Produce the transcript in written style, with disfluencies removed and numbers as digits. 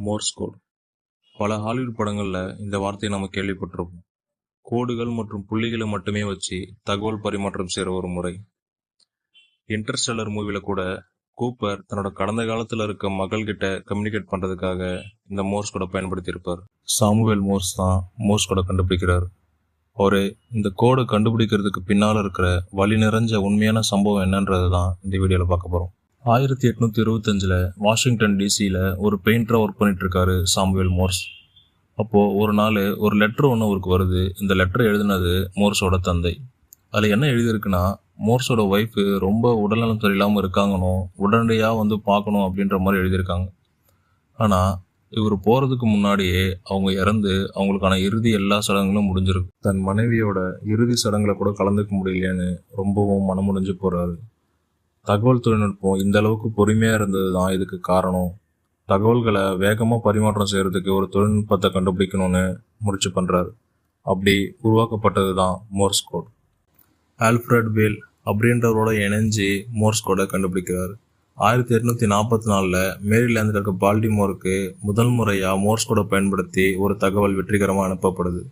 Morse code. பல Hollywood படங்கள்ல இந்த வார்த்தையை நம்ம கேள்விப்பட்டிருப்போம். கோடுகள் மற்றும் புள்ளிகளை மட்டுமே வச்சு தகவல் பரிமாற்றம் செய்யற ஒரு முறை. இன்டர்ஸ்டெல்லர் மூவில கூட கூப்பர் தன்னோட கடந்த காலத்துல இருக்க மகள் கிட்ட கம்யூனிகேட் பண்றதுக்காக இந்த மோர்ஸ் கோடை பயன்படுத்தி இருப்பார். சாமுவேல் மோர்ஸ் தான் மோர்ஸ் கோடை கண்டுபிடிக்கிறார். அவரு இந்த கோடை கண்டுபிடிக்கிறதுக்கு பின்னால இருக்கிற வழி நிறைஞ்ச உண்மையான சம்பவம் என்னன்றது தான் இந்த வீடியோல பார்க்க போறோம். 1825 வாஷிங்டன் டிசியில ஒரு பெயிண்டரா ஒர்க் பண்ணிட்டு இருக்காரு சாமுவேல் மோர்ஸ். அப்போ ஒரு நாள் ஒரு லெட்டர் ஒன்று அவருக்கு வருது. இந்த லெட்டர் எழுதினது மோர்ஸோட தந்தை. அதில் என்ன எழுதியிருக்குன்னா, மோர்ஸோட ஒய்ஃபு ரொம்ப உடல்நலம் சரியில்லாமல் இருக்காங்கன்னு உடனடியாக பார்க்கணும் அப்படின்ற மாதிரி எழுதியிருக்காங்க. ஆனால் இவர் போகிறதுக்கு முன்னாடியே அவங்க இறந்து அவங்களுக்கான இறுதி எல்லா சடங்குகளும் முடிஞ்சிருக்கு. தன் மனைவியோட இறுதி சடங்குல கூட கலந்துக்க முடியலையேன்னு ரொம்பவும் மனமுடிஞ்சு போகிறாரு. தகவல் தொழில்நுட்பம் இந்த அளவுக்கு பொறுமையாக இருந்தது தான் இதுக்கு காரணம். தகவல்களை வேகமாக பரிமாற்றம் செய்கிறதுக்கு ஒரு தொழில்நுட்பத்தை கண்டுபிடிக்கணும்னு முயற்சி பண்ணுறாரு. அப்படி உருவாக்கப்பட்டது தான் மோர்ஸ் கோட். ஆல்ஃப்ரட் பேல் அப்படின்றவரோட இணைஞ்சு மோர்ஸ் கோடை கண்டுபிடிக்கிறார். 1844 மேரிலாந்தில் இருக்க பால்டிமோருக்கு முதல் முறையாக மோர்ஸ் கோடை பயன்படுத்தி ஒரு தகவல் வெற்றிகரமாக அனுப்பப்படுது.